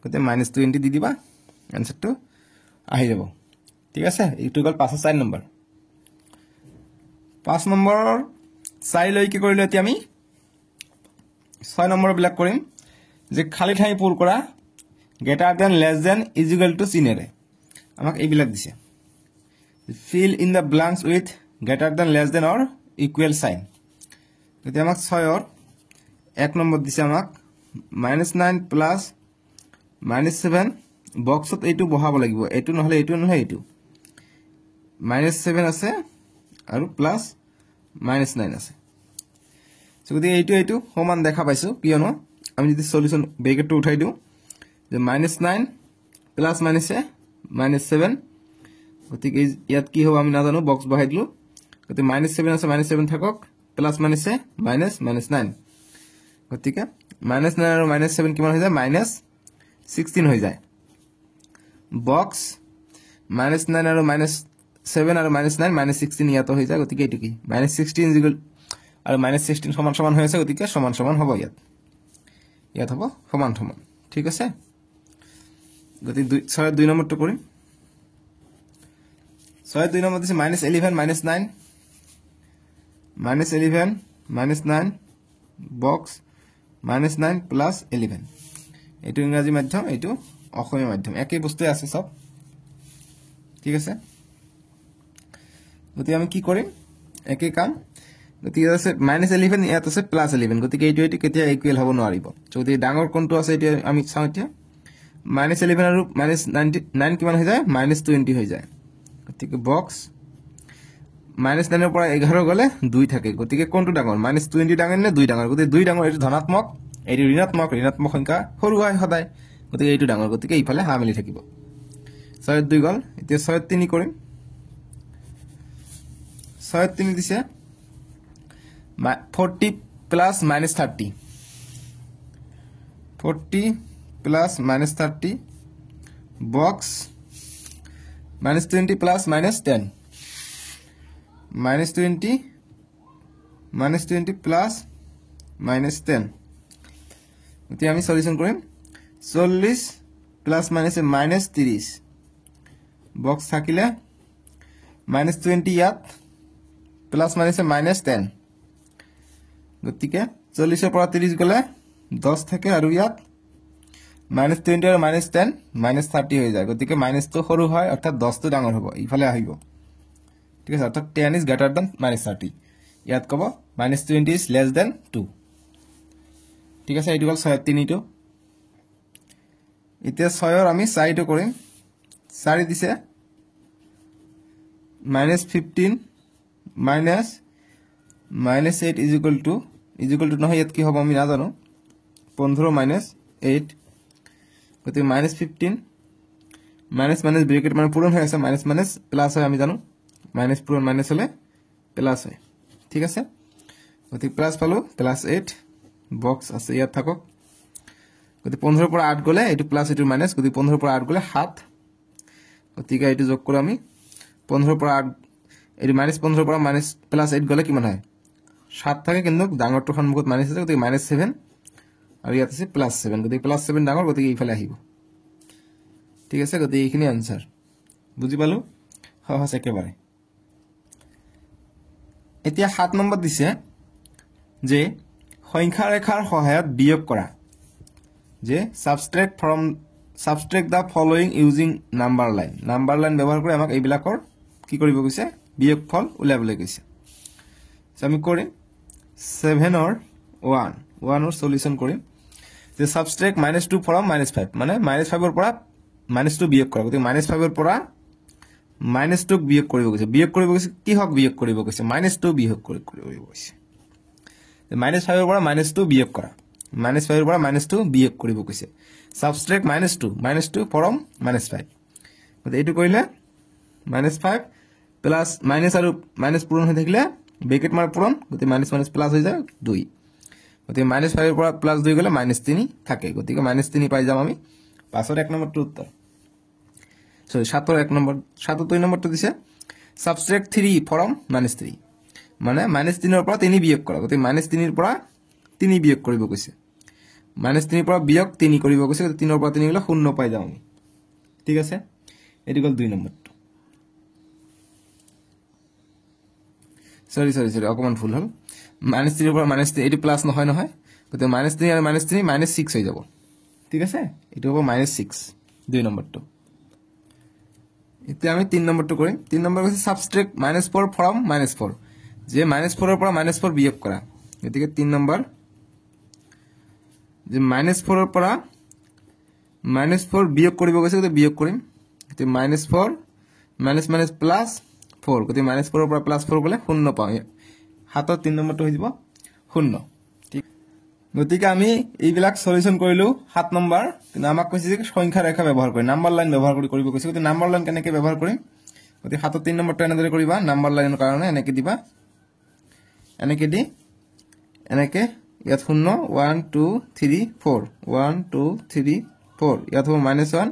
গতিকে -20 দি দিবা আনসারটো আহি যাব ঠিক আছে এইটো গল 5 নম্বৰ 5 নম্বৰ 4 লৈ কি কৰিলো এতিয়া আমি 6 নম্বৰ বিলাক কৰিম যে খালি ঠাই পূৰ কৰা greater than less than is equal to চিনেৰে আমাক এইবিলাক দিছে fill in the blanks with greater than less than or equal sign গতি আমাক 6 or 1 নম্বৰ দিছে আমাক -9 প্লাস -7 বক্সত এইটো বহাব লাগিব এইটো নহলে এইটো -7 আছে আৰু প্লাস -9 আছে সো গতি এইটো সমান দেখা পাইছো কিয়নো আমি যদি সলিউশন ব্ৰেকেটটো উঠাই দিও যে -9 প্লাস -7 গতিকে ইয়াত কি হ'ব আমি নাজানো বক্স বহাই দিলো গতি -7 আছে -7 থাকক প্লাস -9 গতিকে -9 আৰু -7 কিমান হৈ যায় -16 হৈ যায় বক্স -9 আৰু -7 আৰু -9 -16 ইয়াত হৈ যায় গতিকে এইটো কি -16 ইকুয়াল আৰু -16 সমান সমান হৈ আছে গতিকে সমান সমান হ'ব ইয়াত হ'ব সমান সমান ঠিক আছে গতি 2 নম্বৰটো কৰিম 2 নম্বৰ দিছে -11 -9 -11 -9 বক্স -9 প্লাস 11 এইটো ইংৰাজী মাধ্যম এইটো অসমীয়া মাধ্যম একই বস্তু আছে সব ঠিক আছে গতি আমি কি কৰিম একই কাম গতি আছে -11 ইয়াত আছে +11 গতিকে এইটো কেতিয়া ইকুয়াল হ'ব নোৱাৰিব যদি ডাঙৰ কোনটো আছে এটা আমি চাও এতিয়া -11 আৰু -9 কিমান হৈ যায় -20 হৈ যায় গতিকে বক্স -9 ৰ পৰা 11 গলে 2 থাকে গতিকে কোনটো ডাঙৰ -20 ডাঙৰ নে 2 ডাঙৰ গতিকে 2 ডাঙৰ এইটো ধনাত্মক এইটো ঋণাত্মক সংখ্যা সৰু হয় সদায় গতিকে এইটো ডাঙৰ গতিকে ইফালে হা মিলি থাকিব 6 2 গল এতিয়া 6 3 কৰিম 6 3 দিছে 40 plus -30 40 plus minus 30 box minus 20 plus minus 10 minus 20 plus minus 10 এতিয়া আমি সলিউশন কৰিম 40 plus minus minus 30 বক্স থাকিলে minus 20 ইয়াত plus minus minus 10 গতিকে 40 ৰ পৰা 30 গলে 10 থাকে আৰু ইয়াত minus 20 আৰু minus 10 minus 30 হৈ যায় গতিকে minus তো সৰু হয় অৰ্থাৎ 10 তো ডাঙৰ হ'ব ইফালে আহিব ঠিক আছে অৰ্থাৎ 10 is greater than minus 30 ইয়াত কব minus 20 is less than 2 ঠিক আছে এইটো গল 3 টো এতিয়া 6 ৰ আমি 4 টো কৰিম 4 দিছে minus 15 minus 8 is equal to নহয় ইয়াত কি হ'ব আমি নাজানো 15 minus 8 গতি minus 15 minus ব্ৰেকেট মানে পূৰণ হৈ আছে minus প্লাস হয় আমি জানো minus পূৰণ minus হলে প্লাস হয় ঠিক আছে গতি প্লাস পালো প্লাস 8 বক্স আছে ইয়াত থাকক গতি 15 ৰ পৰা 8 গলে এটো প্লাস এটো মাইনাস গতি 15 ৰ পৰা 8 গলে 7 গতিকে এটো যোগ কৰো আমি 15 ৰ পৰা 8 এটো মাইনাস 15 ৰ পৰা মাইনাস প্লাস 8 গলে কিমান হয় 7 থাকে কিন্তু ডাঙৰটো সন্মুখত মাইনাস আছে গতি -7 আৰু ইয়াত আছে +7 গতি +7 ডাঙৰ গতি এইফালে আহিব ঠিক আছে গতি এইখিনি আনসাৰ বুজি পালো সহজ একেবাৰে এতিয়া 7 নম্বৰ দিছে যে সংখ্যা ৰেখাৰ সহায়ত বিয়োগ কৰা যে subtract the following using number line ব্যৱহাৰ কৰি আমাক এইবিলাকৰ কি কৰিব কৈছে বিয়োগফল উলিয়াবলৈ কৈছে আমি কৰিম 7 ৰ 1 ৰ সলিউশন কৰিম যে subtract -2 from -5 মানে -5 ৰ পৰা -2 বিয়োগ কৰা গতি -5 ৰ পৰা -2 বিয়োগ কৰিব কৈছে কি হক বিয়োগ কৰিব কৈছে -2 বিয়োগ কৰিব কৈছে -5 ৰ পৰা -2 বিয়োগ কৰা -5 ৰ পৰা -2 বিয়োগ কৰিব কৈছে subtract -2 from -5 গতি এটো কৰিলে -5 প্লাস মাইনাস আৰু মাইনাস পূৰণ হৈ থাকিলে ব্ৰেকেট মাৰ পূৰণ গতি মাইনাস প্লাস হৈ যায় 2 গতি -5 ৰ পৰা +2 গলে -3 থাকে গতিকে -3 পাই যাম আমি 5 ৰ 1 নম্বৰটো উত্তৰ সৰি 7 ৰ 1 নম্বৰ 7 2 নম্বৰটো দিছে subtract 3 from -3 মানে -3 ৰ পৰা 3 বিয়োগ কৰা গতি -3 ৰ পৰা 3 বিয়োগ কৰিব কৈছে -3 ৰ পৰা বিয়োগ 3 কৰিব কৈছে 3 ৰ পৰা 3 গলে 0 পাই যাম আমি ঠিক আছে এটো গল 2 নম্বৰ সৰি অকমান ভুল হল -3 ৰ পৰা -3 এটো প্লাস নহয় গতি -3 আৰু -3 -6 হৈ যাব ঠিক আছে এটো হ'ব -6 2 নম্বৰটো এতিয়া আমি 3 নম্বৰটো কৰিম 3 নম্বৰ হৈছে subtract -4 from -4 যে -4 ৰ পৰা -4 বিয়োগ কৰা গতিকে 3 নম্বৰ যে -4 ৰ পৰা -4 বিয়োগ কৰিব গৈছে গতি বিয়োগ কৰিম গতি -4 +4 গতি -4 ৰ পৰা +4 গলে 0 পাওঁ হাতত 3 নম্বৰটো হৈ যাব 0 ঠিক গতিকে আমি এইবিলাক সলিউশন কৰিলো 7 নম্বৰ কিন্তু আমাক কৈছে যে সংখ্যা ৰেখা ব্যৱহাৰ কৰি নাম্বাৰ লাইন ব্যৱহাৰ কৰি কৰিব কৈছে গতি নাম্বাৰ লাইন কেনেকৈ ব্যৱহাৰ কৰিম গতি হাতত 3 নম্বৰটো এনেদৰে কৰিবা নাম্বাৰ লাইনৰ কাৰণে এনেকৈ দিবা এনেকৈ দি এনেকৈ ইয়াত 0 1 2 3 4 1 2 3 4 ইয়াত হ'ব -1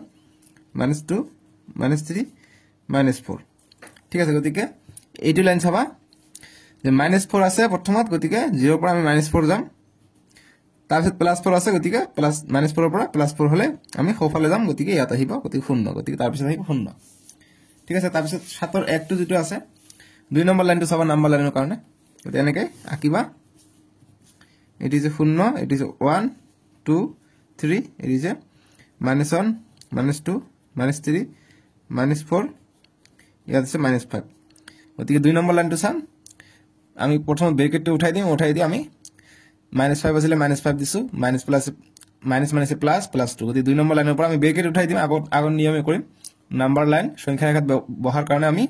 -2 -3 -4 ঠিক আছে গতিকে এইটো লাইন চাবা যে -4 আছে প্ৰথমত গতিকে 0 ৰ পৰা আমি -4 যাম তাৰপিছত +4 আছে গতিকে -4 ৰ পৰা +4 হলে আমি সোফালে যাম গতিকে ইয়াত আহিব গতিকে 0 গতিকে তাৰপিছত আহিব 0 ঠিক আছে তাৰপিছত 7 ৰ 1 টো যেটো আছে 2 নম্বৰ লাইনটো চাবা নাম্বাৰ লাইনৰ কাৰণে গতিকে এনেকৈ Akiba it is 0 it is 1 2 3 it is -1 -2 -3 -4 ইয়াত আছে -5 গতিকে 2 নম্বৰ লাইনটো চাম আমি প্ৰথম ব্ৰেকেটটো উঠাই দি আমি -5 আছিল -5 দিছো মাইনাস প্লাস মাইনাস প্লাস +2 গতি 2 নম্বৰ লাইনৰ পৰা আমি ব্ৰেকেট উঠাই দিম আগৰ নিয়মে কৰিম নাম্বাৰ লাইন সংখ্যা ৰেখাত ব্যৱহাৰ কাৰণে আমি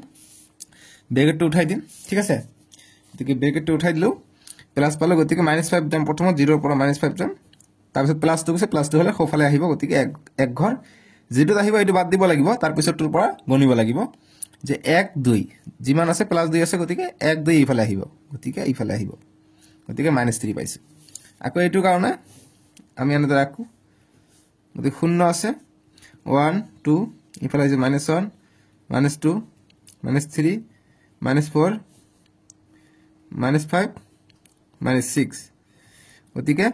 ব্ৰেকেটটো উঠাই দিম ঠিক আছে গতিকে ব্ৰেকেটটো উঠাই দিলো প্লাস পালো গতিকে -5 যাম প্ৰথমত 0 ৰ পৰা -5 যাম তাৰপিছত +2 গৈছে +2 হলে সোফালে আহিব গতিকে এক ঘৰ যেটো আহিব এটো বাদ দিব লাগিব তাৰ পিছৰটোৰ পৰা গণিব লাগিব যে 1 2 যিমান আছে +2 আছে গতিকে 1 2 ইফালে আহিব গতিকে ইফালে আহিব গতিকে -3 পাইছো আকৌ এটো কাৰণে আমি এনেদৰে ৰাখো গতিকে 0 আছে 1 2 ইফালে আছে -1 -2 -3 -4 -5 -6 গতিকে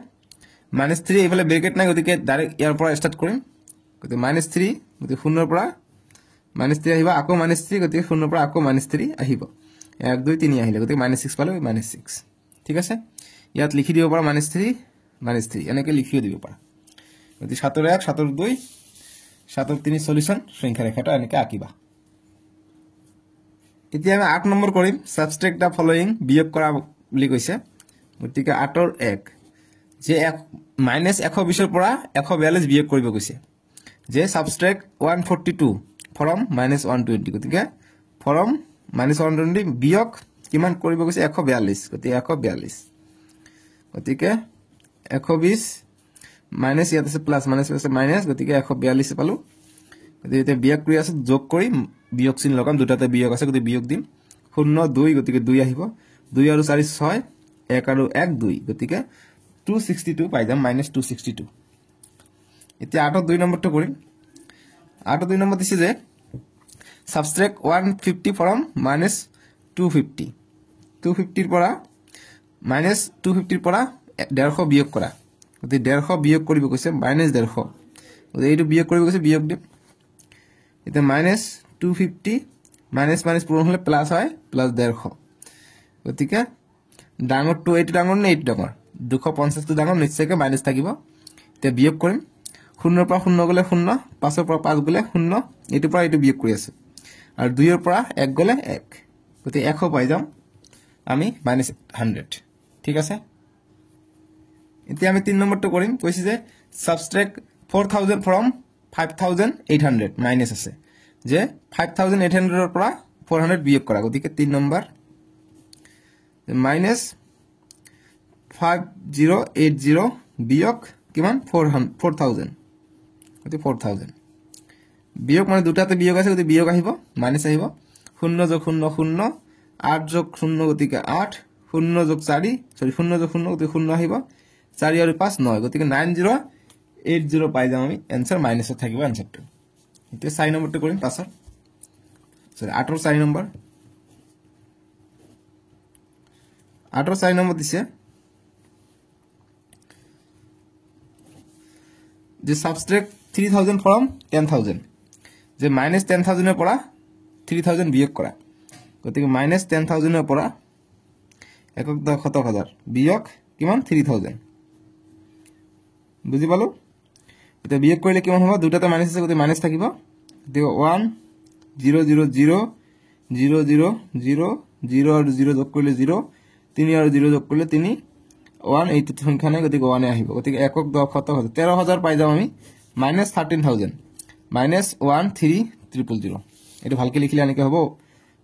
-3 ইফালে ব্ৰেকেট নাই গতিকে ডাইৰেক্ট ইয়াৰ পৰা ষ্টাৰ্ট কৰিম গতিকে -3 গতিকে 0 ৰ পৰা -3 আহিব আকৌ -3 গতিকে 0 ৰ পৰা আকৌ -3 আহিব 1 2 3 আহিলে গতিকে -6 পালো -6 ঠিক আছে ইয়াত লিখি দিব পাৰা -3 -3 এনেকৈ লিখিও দিব পাৰা গতিকে 7 ৰ 1 7 ৰ 2 7 ৰ 3 সলিউশন সংখ্যা ৰেখাটা এনেকৈ আঁকিবা এতিয়া আমি 8 নম্বৰ কৰিম সাবট্ৰেক্ট দা ফলোইং বিয়োগ কৰা বুলি কৈছে গতিকে 8 ৰ 1 যে -120 ৰ পৰা 142 বিয়োগ কৰিব কৈছে যে সাবট্ৰেক্ট 142 ফ্ৰম -120 গতিকে ফ্ৰম -120 বিয়োগ কিমান কৰিব কৈছে 142 গতিকে 142 গতিকে 120 মাইনাস ইয়াত আছে প্লাস মাইনাস আছে মাইনাস গতিকে 142 পালো গতিকে এটা বিয়োগ কৰি আছে যোগ কৰি বিয়োগ চিন লগাম দুটাতে বিয়োগ আছে গতিকে বিয়োগ দিম 0 2 গতিকে 2 আহিব 2 আৰু 4 6 1 আৰু 1 2 গতিকে 262 পাই যাম -262 এতিয়া 8 ৰ 2 নম্বৰটো কৰিম 8 ৰ 2 নম্বৰ দিছে যে সাবট্ৰেক্ট 150 ফ্ৰম -250 250 ৰ পৰা -250 ৰ পৰা 150 বিয়োগ কৰা গতিকে 150 বিয়োগ কৰিব কৈছে -150 গতিকে এইটো বিয়োগ কৰিব কৈছে বিয়োগ দিম এতিয়া -250 মাইনাস মাইনাস পূৰণ হলে প্লাস হয় +150 গতিকে ডাঙৰটো এইটো ডাঙৰ নে এইটো ডাঙৰ 250 টো ডাঙৰ নিশ্চয়কৈ মাইনাস থাকিব তে বিয়োগ কৰিম 0 ৰ পৰা 0 গলে 0 5 ৰ পৰা 5 গলে 0 এইটো পৰা এইটো বিয়োগ কৰি আছে আৰু 2 ৰ পৰা 1 গলে 1 গতিকে 100 পাই যাম আমি -100 ঠিক আছে এতিয়া আমি 3 নম্বৰটো কৰিম কৈছে যে সাবট্ৰেক্ট 4000 ফ্ৰম 5800 মাইনাস আছে যে 5800 ৰ পৰা 400 বিয়োগ কৰা গতিকে 3 নম্বৰ -5080 বিয়োগ কিমান 4000 গতিকে 4000 বিয়োগ মানে দুটাতে বিয়োগ আছে গতিকে বিয়োগ আহিব মাইনাস আহিব 0 যোগ 0 0 8 যোগ 0 গতিকে 8 0 যোগ 4 সরি 0 যোগ 0 গতিকে 0 আহিব 4 আৰু 5 9 গতিকে 9080 পাই যাম আমি आंसर মাইনাস থাকিব आंसरটো এতিয়া 4 নম্বৰটো কৰিম পাছৰ সৰি 8 ৰ 4 নম্বৰ 8 ৰ 4 নম্বৰ দিছে যে সাবট্ৰেক্ট 3000 ফ্ৰম 10000 যে -10000 ৰ পৰা 3000 বিয়োগ কৰা গতিকে -10000 ৰ পৰা 1,10,000 বিয়োগ কিমান 3000 বুজি পালো এটা বিয়োগ কৰিলে কিমান হ'ব দুটাতে মাইনাস আছে গতিকে মাইনাস থাকিব দেখো 1 0 0 0 0 0 0 0 আৰু 0 যোগ কৰিলে 0 3 আৰু 0 যোগ কৰিলে 3 1 এইটো সংখ্যা নাই গতিকে 1 আহিব গতিকে 1,10,000 13000 পাই যাম আমি -13000 -13000 এটো ভালকে লিখিলে এনেকে হ'ব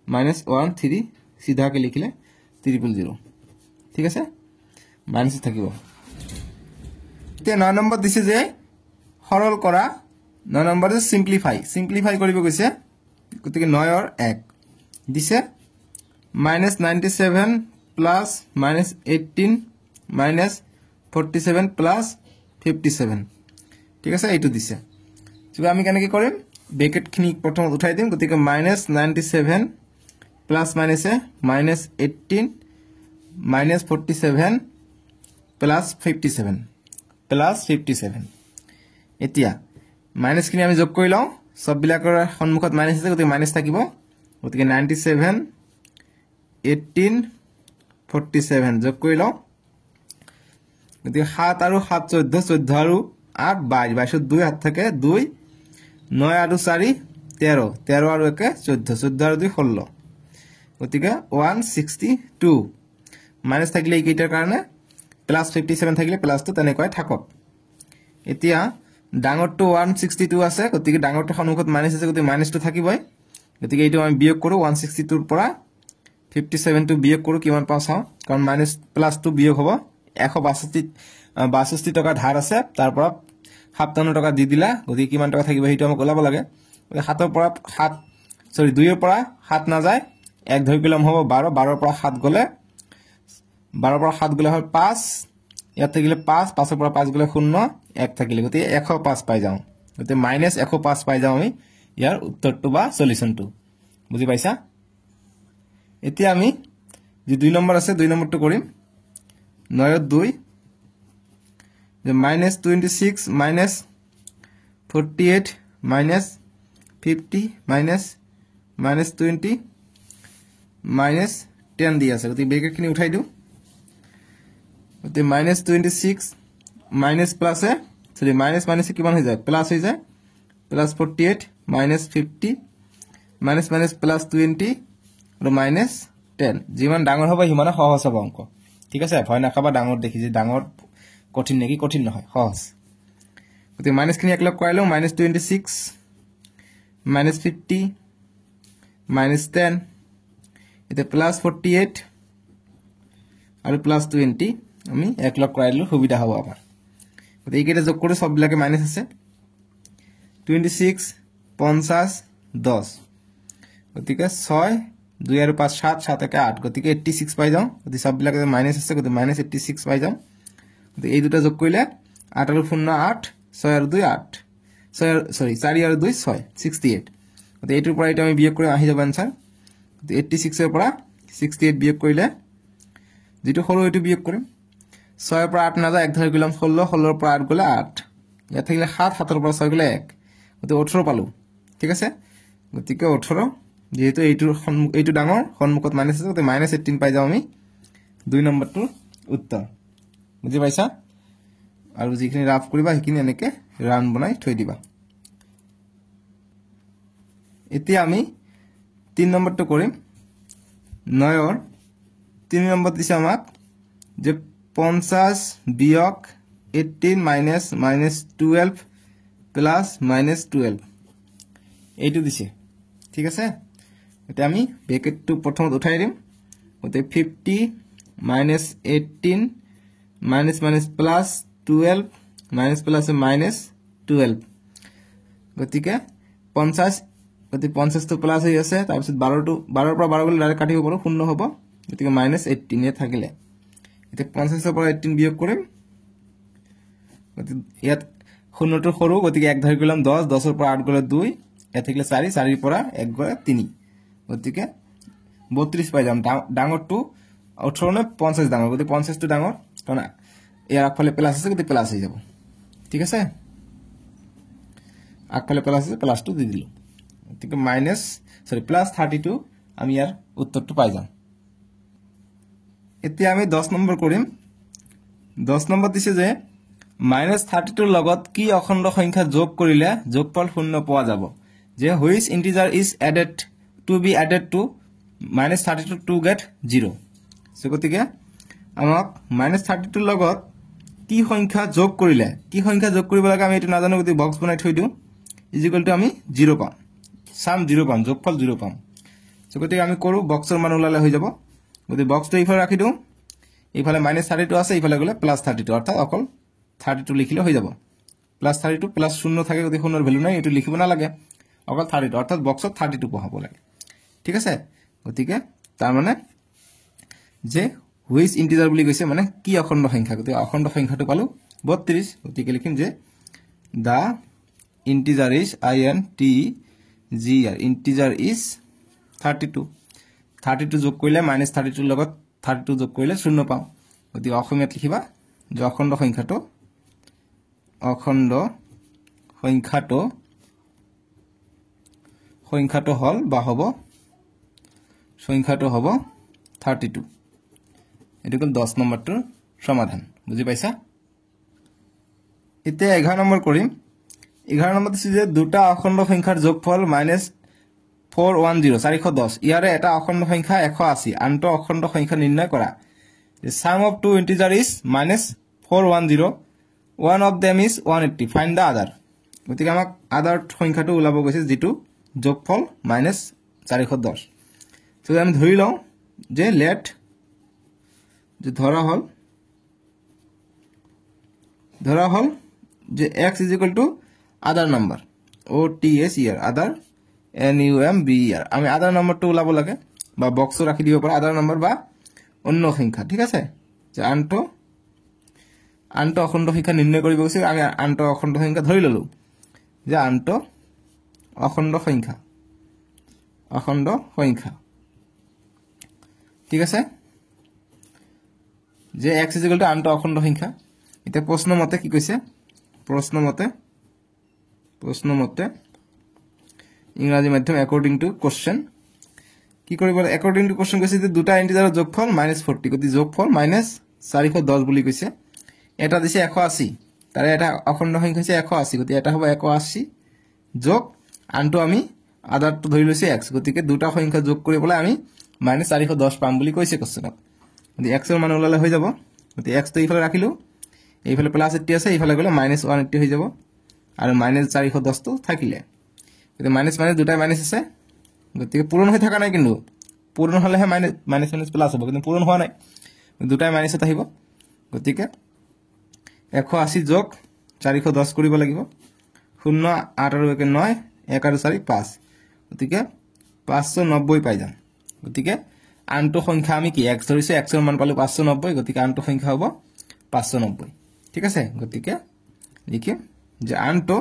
-130 সিধাকে লিখিলে 000 ঠিক আছে মাইনাস থাকিব এতিয়া 9 নম্বৰ দিছে যে সৰল কৰা 9 নম্বৰ যে সিম্পলিফাই কৰিব কৈছে গতিকে 9 ৰ 1 দিছে -97 প্লাস -18 -47 প্লাস 57 ঠিক আছে এইটো দিছে তো আমি কেনেকৈ কৰিম ব্ৰেকেট খিনি প্ৰথম উঠাই দিম গতিকে -97 প্লাস মাইনাসে -18 -47 প্লাস 57 এতিয়া মাইনাস খিনি আমি যোগ কৰি লওঁ সব বিলাকৰ সন্মুখত মাইনাস আছে গতিকে মাইনাস থাকিব গতিকে 97 18 47 যোগ কৰি লওঁ গতিকে 7 আৰু 7 14 14 আৰু 8 22 22 2 হাত থাকে 2 9 আৰু 4 13 13 আৰু 1 14 14 আৰু 2 16 গতিকে 162 মাইনাস থাকিলে এইকেইটাৰ কাৰণে প্লাস 57 থাকিলে প্লাসটো তেনেকৈ থাকক এতিয়া ডাঙৰটো 162 আছে গতিকে ডাঙৰটো সন্মুখত মাইনাস আছে গতিকে মাইনাসটো থাকিবই গতিকে এইটো আমি বিয়োগ কৰো 162 ৰ পৰা 57 টো বিয়োগ কৰো কিমান পাও চাও কাৰণ মাইনাস প্লাস টো বিয়োগ হ'ব 162 টকা ধাৰ আছে তাৰ পৰা 57 টকা দি দিলা গতিকে কিমান টকা থাকিব হেইটো আমাক ওলাব লাগে 7 ৰ পৰা 7 সৰি 2 ৰ পৰা 7 না যায় 1 ধৰি গলম হ'ব 12 12 ৰ পৰা 7 গলে 12 ৰ পৰা 7 গলে হয় 5 ইয়াত থাকিলে 5 5 ৰ পৰা 5 গলে 0 1 থাকিলে গতি 105 পাই যাও গতি -105 পাই যাও আমি ইয়াৰ উত্তৰটো বা সলিউশনটো বুজি পাইছা এতিয়া আমি যে 2 নম্বৰ আছে 2 নম্বৰটো কৰিম 9 ৰ 2 যে -26 -48 -50 -20 -10 দি আছে গতি ব্ৰেকেটখিনি উঠাই দিও গতি -26 মাইনাস প্লাস এ সরি মাইনাস মাইনাসে কিমান হৈ যায় প্লাস হৈ যায় প্লাস 48 -50 মাইনাস মাইনাস প্লাস 20 আৰু -10 যিমান ডাঙৰ হ'ব হিমানে সহজ হ'ব অংক ঠিক আছে ভয় নাখাবা ডাঙৰ দেখি যে ডাঙৰ কঠিন নেকি কঠিন নহয় সহজ গতি মাইনাসখিনি একলগ কৰাইলো -26 -50 -10 এটা প্লাস 48 আৰু প্লাস 20 আমি একলগ কৰাইলো সুবিধা হ'ব আমাৰ গতি এইকেইটা যোগ কৰি সববিলাকে মাইনাস আছে 26 50 10 গতিকে 6 2 আৰু 5 7 7 একে 8 গতিকে 86 পাই যাও গতি সববিলাকে মাইনাস আছে গতি -86 পাই যাও গতি এই দুটা যোগ কৰিলে 8 আৰু 0 8 6 আৰু 2 8 6 সৰি 4 আৰু 2 6 68 গতি এইটোৰ পৰা এটা আমি বিয়োগ কৰি আহি যাব आंसर গতি 86 ৰ পৰা 68 বিয়োগ কৰিলে যেটো হলো এটো বিয়োগ কৰিম 6 ৰ পৰা 8 না যায় 1 ধৰি গলাম 16 16 ৰ পৰা 8 গলে 8 ইয়া থাকিলে 7 7 ৰ পৰা 6 গলে 1 গতি 18 পালো ঠিক আছে গতিকে 18 যেহেতু এইটো ডাঙৰ সন্মুখত মাইনাস আছে গতি -18 পাই যাও আমি 2 নম্বৰটোৰ উত্তৰ বুজি পাইছা আৰু যিখিনি ৰাফ কৰিবা সেইখিনি এনেকে ৰাউন্ড বনাই থৈ দিবা এতিয়া আমি 3 নম্বৰটো কৰিম 9 ৰ 3 নম্বৰ দিছে আমাক যে 50 বিয়োগ 18 -12 প্লাস -12 এইটো দিছে ঠিক আছে এটা আমি ব্র্যাকেটটো প্ৰথমত উঠাই দিম গতে 50 -18 প্লাস 12 মাইনাস প্লাস -12 গতিকে 50 গতি 50 তো প্লাস হৈ আছে তাৰ পিছত 12 ৰ পৰা 12 গলে ডাইৰেক্ট কাটিব পাৰো শূন্য হ'ব গতিকে -18 এ থাকিলে এটা 50 ৰ পৰা 18 বিয়োগ কৰিম গতি ইয়াত শূন্যটো সৰু গতিকে 1 ধৰি গলাম 10 10 ৰ পৰা 8 গলে 2 এ থাকিলে 4 4 ৰ পৰা 1 গলে 3 গতিকে 32 পাই যাম ডাঙৰটো 18 নে 50 ডাঙৰ গতি 50 টো ডাঙৰ কাৰণ ইয়াৰ আগফালে প্লাস আছে গতি প্লাস হৈ যাব ঠিক আছে আগফালে প্লাস আছে প্লাসটো দি দিলো গতিকে প্লাস 32 আমি ইয়াৰ উত্তৰটো পাই যাম এতিয়া আমি 10 নম্বৰ কৰিম 10 নম্বৰ দিছে যে -32 ৰ লগত কি অখণ্ড সংখ্যা যোগ কৰিলে যোগফল শূন্য পোৱা যাব যে which integer is added to be added to -32 to get 0 so গতিকে আমাক -32 ৰ লগত কি সংখ্যা যোগ কৰিলে কি সংখ্যা যোগ কৰিব লাগে আমি এটো নাজানো গতি বক্স বনাই থৈ দিও ইকুয়াল টু আমি 0 পাম সাম 0 পাম যোগফল 0 পাম সো গতিকে আমি কৰো বক্সৰ মান ওলালে হৈ যাব গতি বক্সটো ইফালে ৰাখি দিও ইফালে -32 আছে ইফালে গলে +32 অৰ্থাৎ অকল 32 লিখিলে হৈ যাব +32 প্লাস 0 থাকে গতি 0 ৰ ভ্যালু নাই এটো লিখিব না লাগে অকল 32 অৰ্থাৎ বক্সত 32 পহাব লাগে ঠিক আছে গতিকে তাৰ মানে যে which integer বুলি কৈছে মানে কি অখণ্ড সংখ্যা গতি অখণ্ড সংখ্যাটো পালো 32 গতিকে লিখিম যে the integer is integer is 32 32 যোগ কৰিলে -32 লগত 32 যোগ কৰিলে 0 পাম গতি অসমীয়াত লিখিবা যে অখণ্ড সংখ্যাটো হল বা হ'ব সংখ্যাটো হ'ব 32 এটো কল 10 নম্বৰটোৰ সমাধান বুজি পাইছা এতিয়া 11 নম্বৰ কৰিম 11 নম্বৰ দিছে যে দুটা অখণ্ড সংখ্যাৰ যোগফল -410 410 ইয়াৰে এটা অখণ্ড সংখ্যা 180 আনটো অখণ্ড সংখ্যা নিৰ্ণয় কৰা the sum of two integer is -410 one of them is 180 find the other গতিকে আমাক আদাৰ সংখ্যাটো ওলাব গৈছে যেটো যোগফল -410 সো আমি ধৰি লওঁ যে লেট যে ধৰা হল যে x is equal to other number ots here other number আমি other numberটো ওলাব লাগে বা বক্সও ৰাখি দিব পাৰা other number বা অন্য সংখ্যা ঠিক আছে যে আনটো আন্ত অখণ্ড সংখ্যা নিৰ্ণয় কৰিব গৈছে আমি আন্ত অখণ্ড সংখ্যা ধৰি ললো যে আন্ত অখণ্ড সংখ্যা ঠিক আছে যে x আন্ত অখণ্ড সংখ্যা এটা প্ৰশ্ন মতে কি কৈছে প্ৰশ্ন মতে ইংৰাজী মাধ্যম according to question কি কৰিব according to question কৈছে যে দুটা ইন্টিজাৰৰ যোগফল -40 গতি যোগফল -410 বুলি কৈছে এটা দিছে 180 তাৰে এটা অখণ্ড সংখ্যা আছে 180 গতি এটা হ'ব 180 যোগ আনটো আমি আদাৰটো ধৰি লৈছে x গতিকে দুটা সংখ্যা যোগ কৰিবলৈ আমি -410 পাম বুলি কৈছে কোশ্চনত গতি x ৰ মান ওলালে হৈ যাব গতি x টো ইফালে ৰাখিলো এইফালে +80 আছে ইফালে গলে -180 হৈ যাব আৰু -410 টো থাকিলে গতি মাইনাস দুটাই মাইনাস আছে গতিকে পূৰণ হৈ থকা নাই কিন্তু পূৰণ হলেহে মাইনাস প্লাস হ'ব কিন্তু পূৰণ হোৱা নাই দুটাই মাইনাসত আহিব গতিকে 180 যোগ 410 কৰিব লাগিব 0 8 আৰু 1 9 1 আৰু 4 5 গতিকে 590 পাই যাম গতিকে আনটো সংখ্যা আমি কি x ধৰিছে x ৰ মান পালো 590 গতিকে আনটো সংখ্যা হ'ব 590 ঠিক আছে গতিকে লিখিম যে আনটো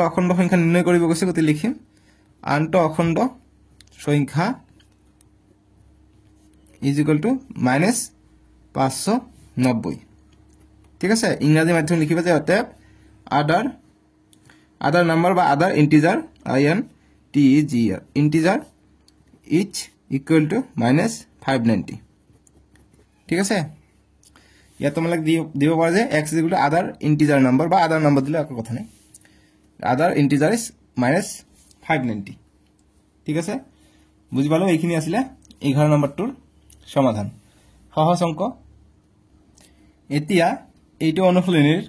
অখণ্ড সংখ্যা নিৰ্ণয় কৰিব গৈছে গতি লিখিম আনটো অখণ্ড সংখ্যা is equal to -590 ঠিক আছে ইংৰাজী মাধ্যম লিখিবা যে অতএব আদাৰ নাম্বাৰ বা আদাৰ integer integer each equal to -590 ঠিক আছে ইয়াত তোমাক দিব পাৰা যে x is equal to আদাৰ ইন্টিজাৰ নাম্বাৰ বা আদাৰ নাম্বাৰ দিলে একো কথা নাই আদাৰ ইন্টিজাৰ is -590 ঠিক আছে বুজি পালো এইখিনি আছিল 11 নম্বৰটোৰ সমাধান সহজ অংক এতিয়া এইটো অনুশীলনীৰ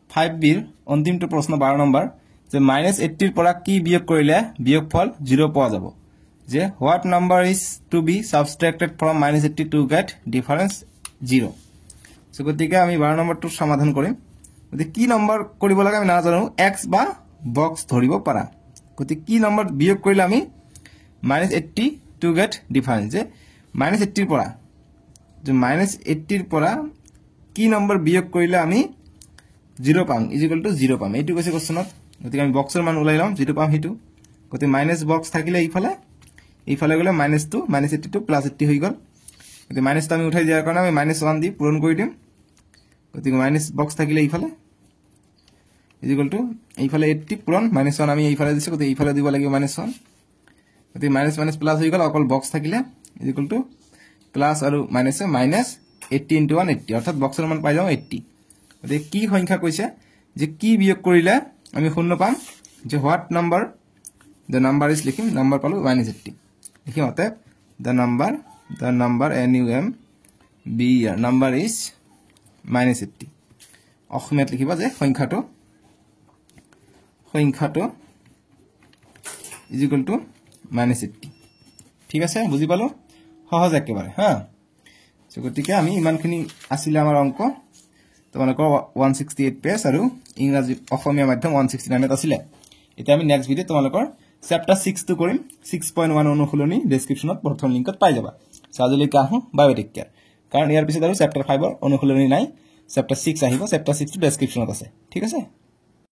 5b ৰ অন্তিমটো প্ৰশ্ন 12 নম্বৰ যে -80 ৰ পৰা কি বিয়োগ কৰিলে বিয়োগফল 0 পোৱা যাব যে what number is to be subtracted from -80 to get difference 0 so গতিকে আমি 12 নম্বৰটোৰ সমাধান কৰিম গতিকে কি নম্বৰ কৰিব লাগে আমি নাজানো x বা বক্স ধৰিব পাৰা গতিকে কি নম্বৰ বিয়োগ কৰিলে আমি -80 to get difference যে -80 ৰ পৰা যে -80 ৰ পৰা কি নম্বৰ বিয়োগ কৰিলে আমি 0 পাম is equal to 0 পাম এইটো কৈছে কোশ্চনত গতিকে আমি বক্সৰ মান উলাই লম 0 পাম হেতু গতিকে মাইনাস বক্স থাকিলে এইফালে গলে -2 -80 to +80 হৈ গল গতিকে মাইনাসটো আমি উঠাই দিয়াৰ কাৰণে আমি -1 দি পূৰণ কৰি দিম গতিকে মাইনাস বক্স থাকিলে এইফালে is equal to এইফালে 80 পূৰণ -1 আমি এইফালে দিছো গতিকে এইফালে দিব লাগিব -1 গতিকে মাইনাস প্লাস হৈ গল অকল বক্স থাকিলে is equal to প্লাস আৰু মাইনাসে -80 into 180 অৰ্থাৎ বক্সৰ মান পাই যাও 80 গতিকে কি সংখ্যা কৈছে যে কি বিয়োগ কৰিলে আমি 0 পাম যে what number the number is লিখিম নাম্বাৰ পালো -80 লিখিম অতএব the number number is -80 অসমীয়াত লিখিবা যে সংখ্যাটো is equal to -80 ঠিক আছে বুজি পালো সহজ একেবাৰে হা সো গতিকে আমি ইমানখিনি আছিল আমাৰ অংক তোমালোকৰ 168 পেজ আৰু ইংৰাজী অসমীয়া মাধ্যম 169 আছিল এতিয়া আমি নেক্সট ভিডিও তোমালোকৰ চেপ্টাৰ 6 টো কৰিম 6.1 অনুশীলনী ডেসক্ৰিপচনত প্ৰথম লিংকত পাই যাবা সাজলি কাহু বাই টেক কেয়াৰ কাৰণ ইয়াৰ পিছত আৰু চেপ্টাৰ 5 ৰ অনুশীলনী নাই চেপ্টাৰ 6 আহিব চেপ্টাৰ 6 টো ডেসক্ৰিপচনত আছে ঠিক আছে